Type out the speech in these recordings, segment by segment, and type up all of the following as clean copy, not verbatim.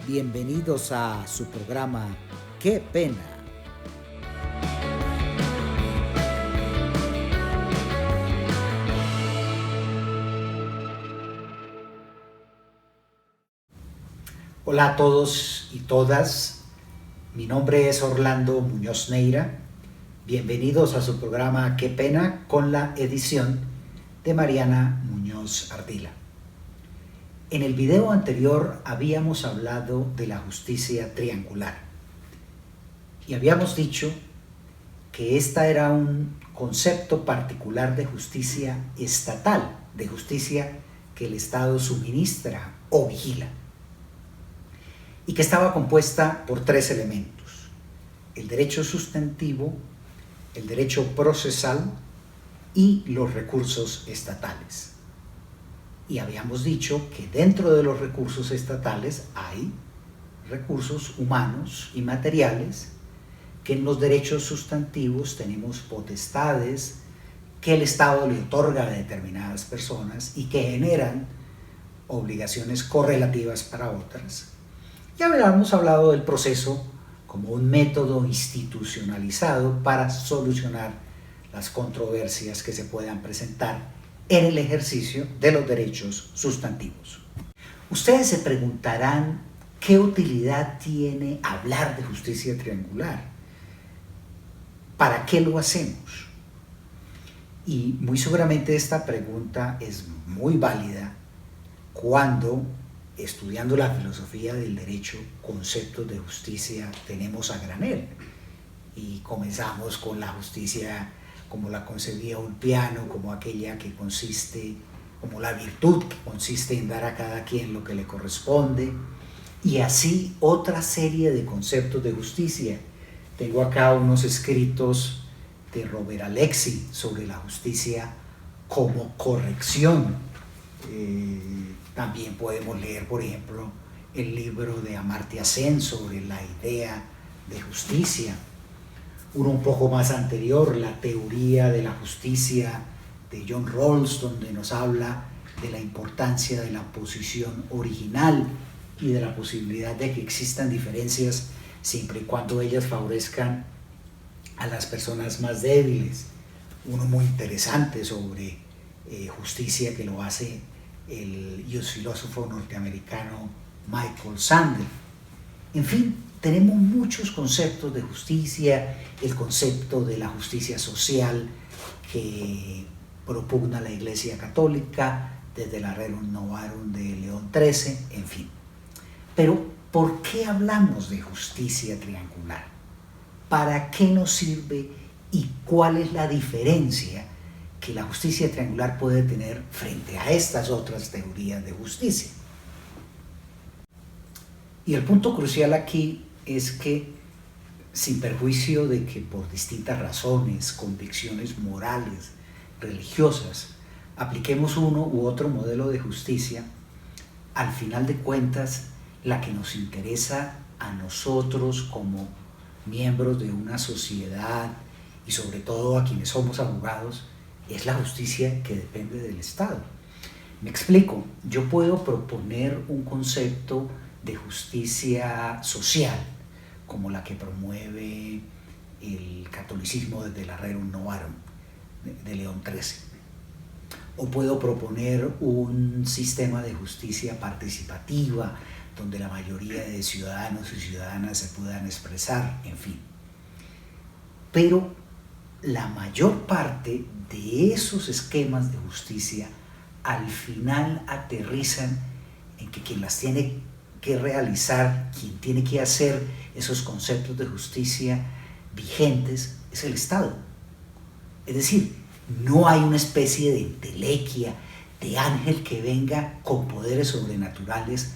Bienvenidos a su programa ¡Qué pena! Hola a todos y todas, mi nombre es Orlando Muñoz Neira. Bienvenidos a su programa ¡Qué pena! Con la edición de Mariana Muñoz Ardila. En el video anterior habíamos hablado de la justicia triangular y habíamos dicho que esta era un concepto particular de justicia estatal, de justicia que el Estado suministra o vigila, y que estaba compuesta por tres elementos: el derecho sustantivo, el derecho procesal y los recursos estatales. Y habíamos dicho que dentro de los recursos estatales hay recursos humanos y materiales, que en los derechos sustantivos tenemos potestades que el Estado le otorga a determinadas personas y que generan obligaciones correlativas para otras. Y habíamos hablado del proceso como un método institucionalizado para solucionar las controversias que se puedan presentar en el ejercicio de los derechos sustantivos. Ustedes se preguntarán qué utilidad tiene hablar de justicia triangular. ¿Para qué lo hacemos? Y muy seguramente esta pregunta es muy válida cuando, estudiando la filosofía del derecho, conceptos de justicia tenemos a granel. Y comenzamos con la justicia como la concebía Ulpiano, como aquella que consiste, como la virtud que consiste en dar a cada quien lo que le corresponde, y así otra serie de conceptos de justicia. Tengo acá unos escritos de Robert Alexi sobre la justicia como corrección. También podemos leer, por ejemplo, el libro de Amartya Sen sobre la idea de justicia. Uno un poco más anterior, la teoría de la justicia de John Rawls, donde nos habla de la importancia de la posición original y de la posibilidad de que existan diferencias siempre y cuando ellas favorezcan a las personas más débiles. Uno muy interesante sobre justicia que lo hace el filósofo norteamericano Michael Sandel. En fin, tenemos muchos conceptos de justicia, el concepto de la justicia social que propugna la Iglesia Católica desde la Rerum Novarum de León XIII, en fin. Pero, ¿por qué hablamos de justicia triangular? ¿Para qué nos sirve y cuál es la diferencia que la justicia triangular puede tener frente a estas otras teorías de justicia? Y el punto crucial aquí es que, sin perjuicio de que por distintas razones, convicciones morales, religiosas, apliquemos uno u otro modelo de justicia, al final de cuentas, la que nos interesa a nosotros como miembros de una sociedad y sobre todo a quienes somos abogados, es la justicia que depende del Estado. Me explico, yo puedo proponer un concepto de justicia social, como la que promueve el catolicismo desde la Rerum Novarum de León XIII. O puedo proponer un sistema de justicia participativa, donde la mayoría de ciudadanos y ciudadanas se puedan expresar, en fin. Pero la mayor parte de esos esquemas de justicia al final aterrizan en que quien las tiene que realizar, quien tiene que hacer esos conceptos de justicia vigentes, es el Estado. Es decir, no hay una especie de entelequia, de ángel que venga con poderes sobrenaturales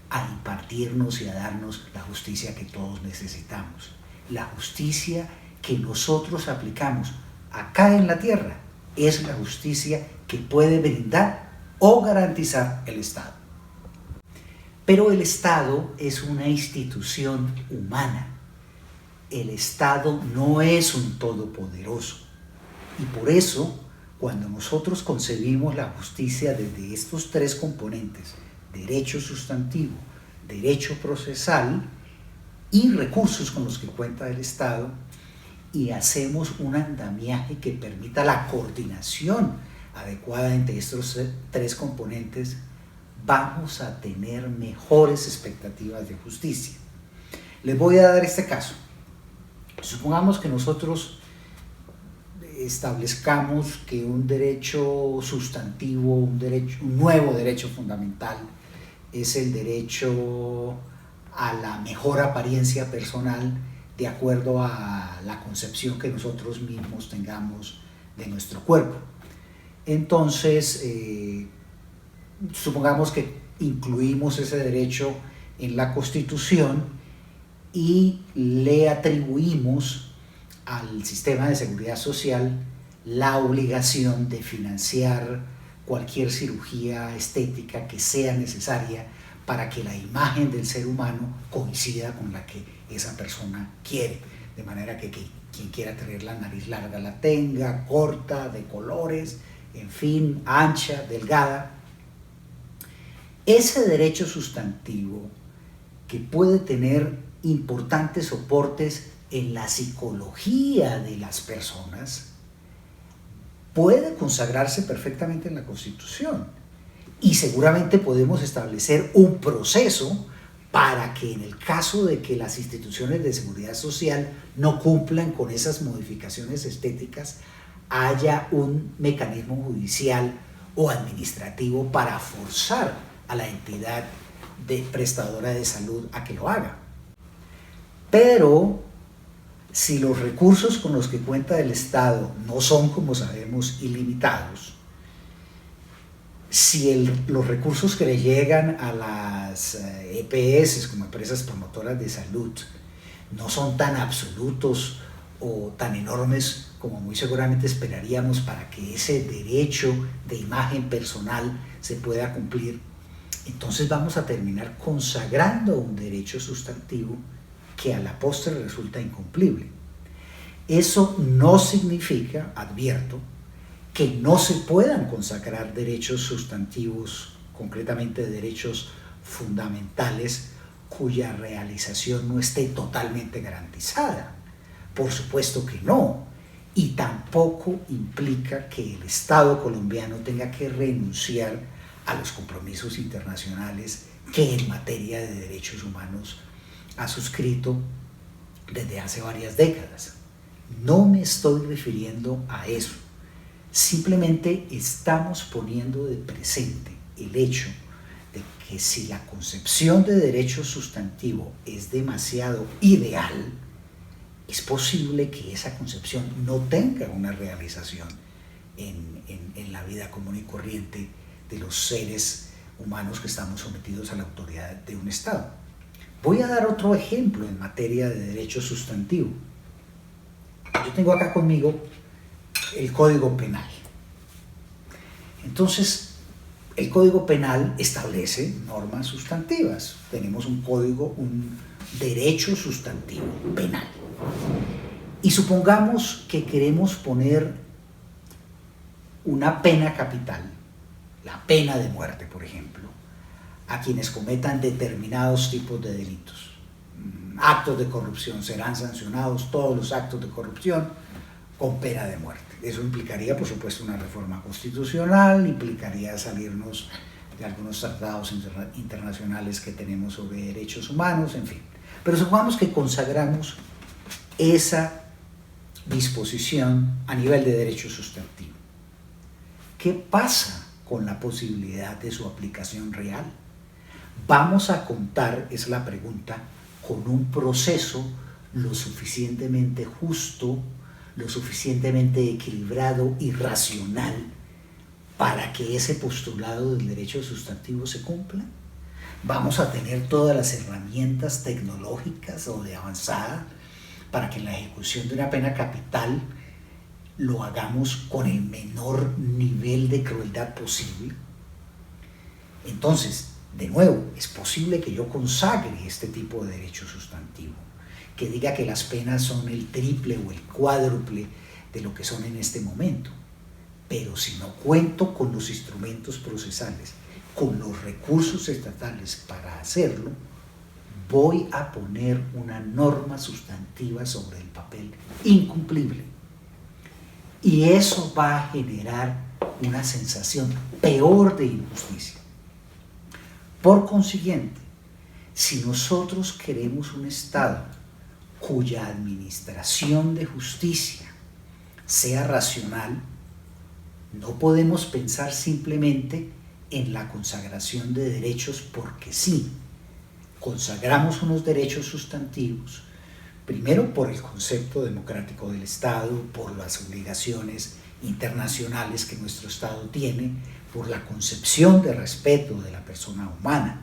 a impartirnos y a darnos la justicia que todos necesitamos. La justicia que nosotros aplicamos acá en la tierra es la justicia que puede brindar o garantizar el Estado. Pero el Estado es una institución humana. El Estado no es un todopoderoso. Y por eso, cuando nosotros concebimos la justicia desde estos tres componentes, derecho sustantivo, derecho procesal y recursos con los que cuenta el Estado, y hacemos un andamiaje que permita la coordinación adecuada entre estos tres componentes, vamos a tener mejores expectativas de justicia. Les voy a dar este caso. Supongamos que nosotros establezcamos que un derecho sustantivo, un nuevo derecho fundamental, es el derecho a la mejor apariencia personal de acuerdo a la concepción que nosotros mismos tengamos de nuestro cuerpo. Entonces, supongamos que incluimos ese derecho en la Constitución y le atribuimos al sistema de seguridad social la obligación de financiar cualquier cirugía estética que sea necesaria para que la imagen del ser humano coincida con la que esa persona quiere, de manera que quien quiera tener la nariz larga la tenga, corta, de colores, en fin, ancha, delgada. Ese derecho sustantivo, que puede tener importantes soportes en la psicología de las personas, puede consagrarse perfectamente en la Constitución, y seguramente podemos establecer un proceso para que en el caso de que las instituciones de seguridad social no cumplan con esas modificaciones estéticas, haya un mecanismo judicial o administrativo para forzar a la entidad prestadora de salud a que lo haga. Pero si los recursos con los que cuenta el Estado no son, como sabemos, ilimitados, si los recursos que le llegan a las EPS como empresas promotoras de salud no son tan absolutos o tan enormes como muy seguramente esperaríamos para que ese derecho de imagen personal se pueda cumplir, entonces vamos a terminar consagrando un derecho sustantivo que a la postre resulta incumplible. Eso no significa, advierto, que no se puedan consagrar derechos sustantivos, concretamente derechos fundamentales, cuya realización no esté totalmente garantizada. Por supuesto que no, y tampoco implica que el Estado colombiano tenga que renunciar a los compromisos internacionales que en materia de derechos humanos ha suscrito desde hace varias décadas. No me estoy refiriendo a eso. Simplemente estamos poniendo de presente el hecho de que si la concepción de derecho sustantivo es demasiado ideal, es posible que esa concepción no tenga una realización en la vida común y corriente de los seres humanos que estamos sometidos a la autoridad de un Estado. Voy a dar otro ejemplo en materia de derecho sustantivo. Yo tengo acá conmigo el Código Penal. Entonces, el Código Penal establece normas sustantivas. Tenemos un derecho sustantivo penal. Y supongamos que queremos poner una pena capital, la pena de muerte, por ejemplo, a quienes cometan determinados tipos de delitos. Actos de corrupción serán sancionados, todos los actos de corrupción, con pena de muerte. Eso implicaría, por supuesto, una reforma constitucional, implicaría salirnos de algunos tratados internacionales que tenemos sobre derechos humanos, en fin. Pero supongamos que consagramos esa disposición a nivel de derecho sustantivo. ¿Qué pasa con la posibilidad de su aplicación real? ¿Vamos a contar, es la pregunta, con un proceso lo suficientemente justo, lo suficientemente equilibrado y racional para que ese postulado del derecho sustantivo se cumpla? ¿Vamos a tener todas las herramientas tecnológicas o de avanzada para que en la ejecución de una pena capital lo hagamos con el menor nivel de crueldad posible? Entonces, de nuevo, es posible que yo consagre este tipo de derecho sustantivo, que diga que las penas son el triple o el cuádruple de lo que son en este momento. Pero si no cuento con los instrumentos procesales, con los recursos estatales para hacerlo, voy a poner una norma sustantiva sobre el papel incumplible. Y eso va a generar una sensación peor de injusticia. Por consiguiente, si nosotros queremos un Estado cuya administración de justicia sea racional, no podemos pensar simplemente en la consagración de derechos porque sí. Consagramos unos derechos sustantivos, primero por el concepto democrático del Estado, por las obligaciones internacionales que nuestro Estado tiene, por la concepción de respeto de la persona humana.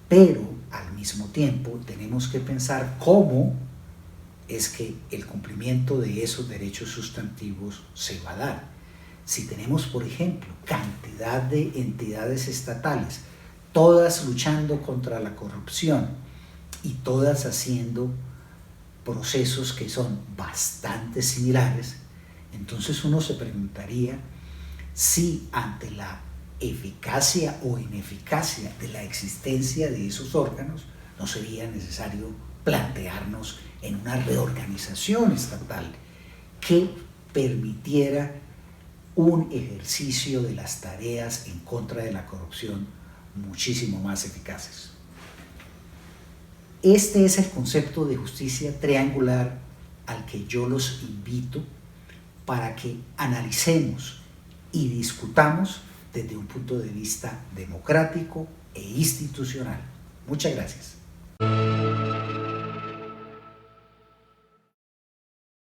Pero al mismo tiempo tenemos que pensar cómo es que el cumplimiento de esos derechos sustantivos se va a dar. Si tenemos, por ejemplo, cantidad de entidades estatales, todas luchando contra la corrupción y todas haciendo procesos que son bastante similares, entonces uno se preguntaría si ante la eficacia o ineficacia de la existencia de esos órganos no sería necesario plantearnos en una reorganización estatal que permitiera un ejercicio de las tareas en contra de la corrupción muchísimo más eficaces. Este es el concepto de justicia triangular al que yo los invito para que analicemos y discutamos desde un punto de vista democrático e institucional. Muchas gracias.